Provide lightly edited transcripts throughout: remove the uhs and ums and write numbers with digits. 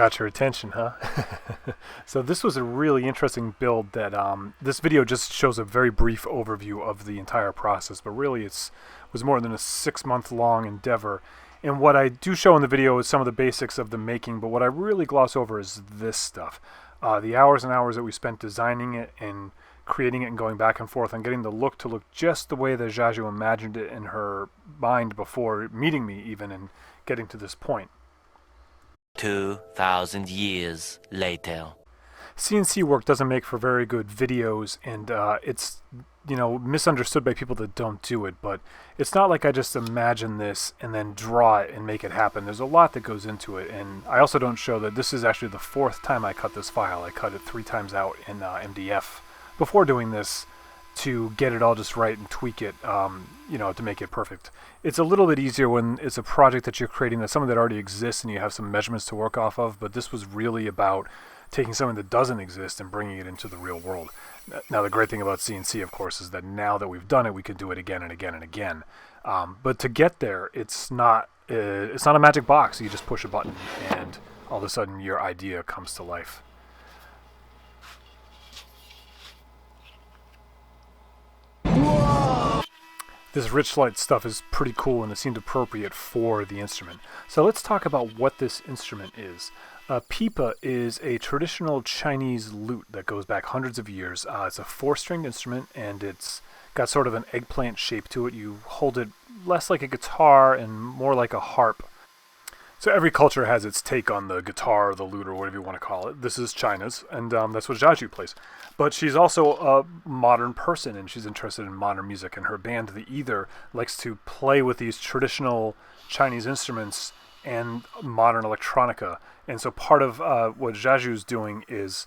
Got your attention, huh? So this was a really interesting build that this video just shows a very brief overview of the entire process, but really was more than a 6-month long endeavor. And what I do show in the video is some of the basics of the making, but what I really gloss over is this stuff. The hours and hours that we spent designing it and creating it and going back and forth and getting the look to look just the way that Zhazhu imagined it in her mind before meeting me even and getting to this point. 2,000 years later. CNC work doesn't make for very good videos, and it's misunderstood by people that don't do it, but it's not like I just imagine this and then draw it and make it happen. There's a lot that goes into it, and I also don't show that this is actually the 4th time I cut this file. I cut it 3 times out in MDF before doing this to get it all just right and tweak it, to make it perfect. It's a little bit easier when it's a project that you're creating that's something that already exists and you have some measurements to work off of, but this was really about taking something that doesn't exist and bringing it into the real world. Now, the great thing about CNC, of course, is that now that we've done it, we can do it again and again and again. But to get there, it's not a magic box. You just push a button and all of a sudden your idea comes to life. This rich light stuff is pretty cool and it seemed appropriate for the instrument. So let's talk about what this instrument is. Pipa is a traditional Chinese lute that goes back hundreds of years. It's a 4-stringed instrument and it's got sort of an eggplant shape to it. You hold it less like a guitar and more like a harp. So every culture has its take on the guitar or the lute or whatever you want to call it. This is China's, and that's what Zhazhu plays. But she's also a modern person, and she's interested in modern music. And her band, The Ether, likes to play with these traditional Chinese instruments and modern electronica. And so part of what Zhazhu's doing is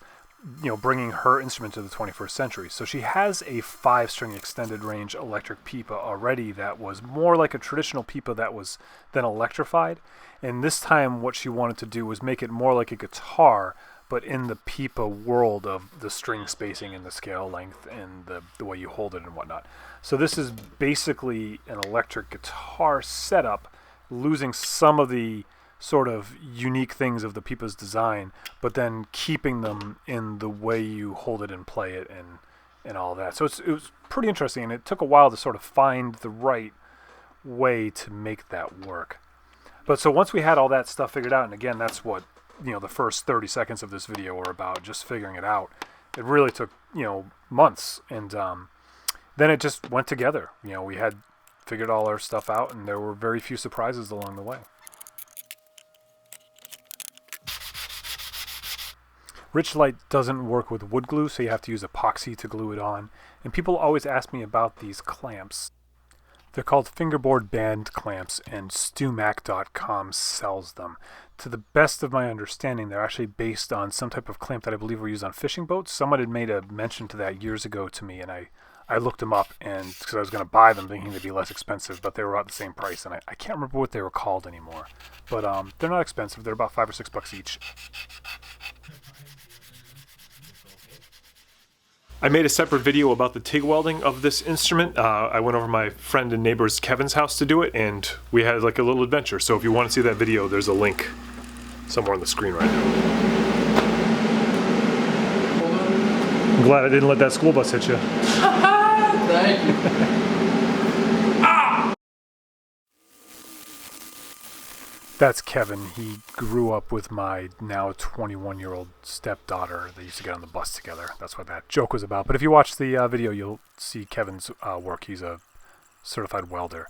bringing her instrument to the 21st century. So she has a 5-string extended range electric pipa already that was more like a traditional pipa that was then electrified. And this time what she wanted to do was make it more like a guitar, but in the pipa world of the string spacing and the scale length and the way you hold it and whatnot. So this is basically an electric guitar setup, losing some of the sort of unique things of the pipa's design, but then keeping them in the way you hold it and play it and all that. So it was pretty interesting, and it took a while to sort of find the right way to make that work. But so once we had all that stuff figured out, and again, that's what the first 30 seconds of this video were about, just figuring it out. It really took months, and then it just went together. We had figured all our stuff out, and there were very few surprises along the way. Rich light doesn't work with wood glue, so you have to use epoxy to glue it on. And people always ask me about these clamps. They're called fingerboard band clamps, and StuMac.com sells them. To the best of my understanding, they're actually based on some type of clamp that I believe were used on fishing boats. Someone had made a mention to that years ago to me, and I looked them up and because I was going to buy them thinking they'd be less expensive, but they were about the same price, and I can't remember what they were called anymore. But they're not expensive. They're about $5 or $6 each. I made a separate video about the TIG welding of this instrument. I went over to my friend and neighbor's Kevin's house to do it, and we had like a little adventure. So if you want to see that video, there's a link somewhere on the screen right now. I'm glad I didn't let that school bus hit you. Thank you. That's Kevin. He grew up with my now 21-year-old stepdaughter. They used to get on the bus together. That's what that joke was about. But if you watch the video, you'll see Kevin's work. He's a certified welder.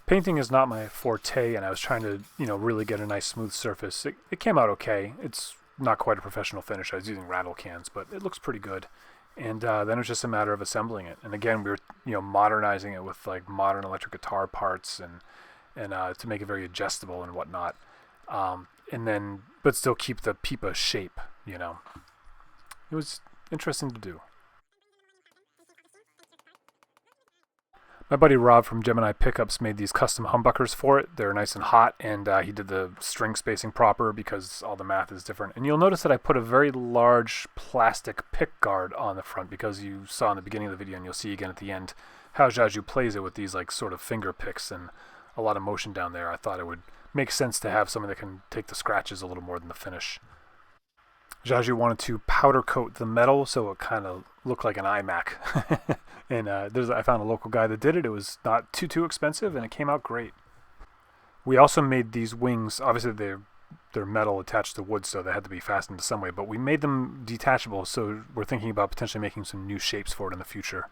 Painting is not my forte, and I was trying to, really get a nice smooth surface. It came out okay. It's not quite a professional finish. I was using rattle cans, but it looks pretty good. And then it was just a matter of assembling it. And again, we were, modernizing it with like modern electric guitar parts and to make it very adjustable and whatnot, but still keep the pipa shape. It was interesting to do. My buddy Rob from Gemini Pickups made these custom humbuckers for it. They're nice and hot, and he did the string spacing proper because all the math is different. And you'll notice that I put a very large plastic pick guard on the front because you saw in the beginning of the video, and you'll see again at the end, how Zhazhu plays it with these like sort of finger picks and a lot of motion down there. I thought it would makes sense to have something that can take the scratches a little more than the finish. Jiaju wanted to powder coat the metal so it kind of looked like an iMac. And I found a local guy that did it. It was not too expensive, and it came out great. We also made these wings. Obviously, they're metal attached to wood, so they had to be fastened to some way. But we made them detachable, so we're thinking about potentially making some new shapes for it in the future.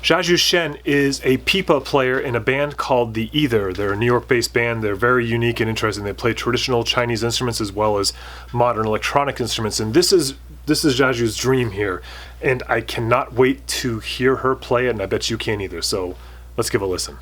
Jiaju Shen is a Pipa player in a band called The Ether. They're a New York-based band. They're very unique and interesting. They play traditional Chinese instruments as well as modern electronic instruments. And this is Jiaju's dream here. And I cannot wait to hear her play it, and I bet you can't either. So let's give a listen.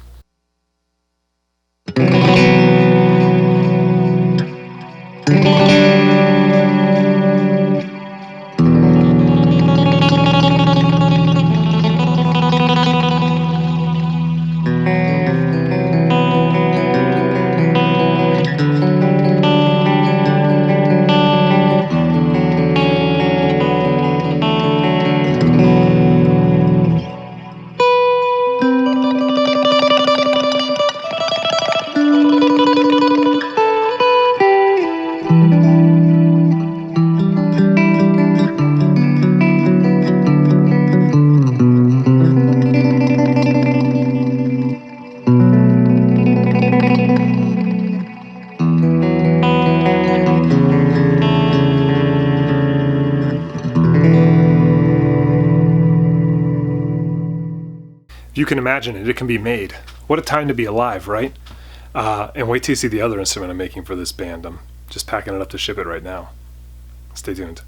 You can imagine it can be made. What a time to be alive, right? And wait till you see the other instrument I'm making for this band. I'm just packing it up to ship it right now. Stay tuned.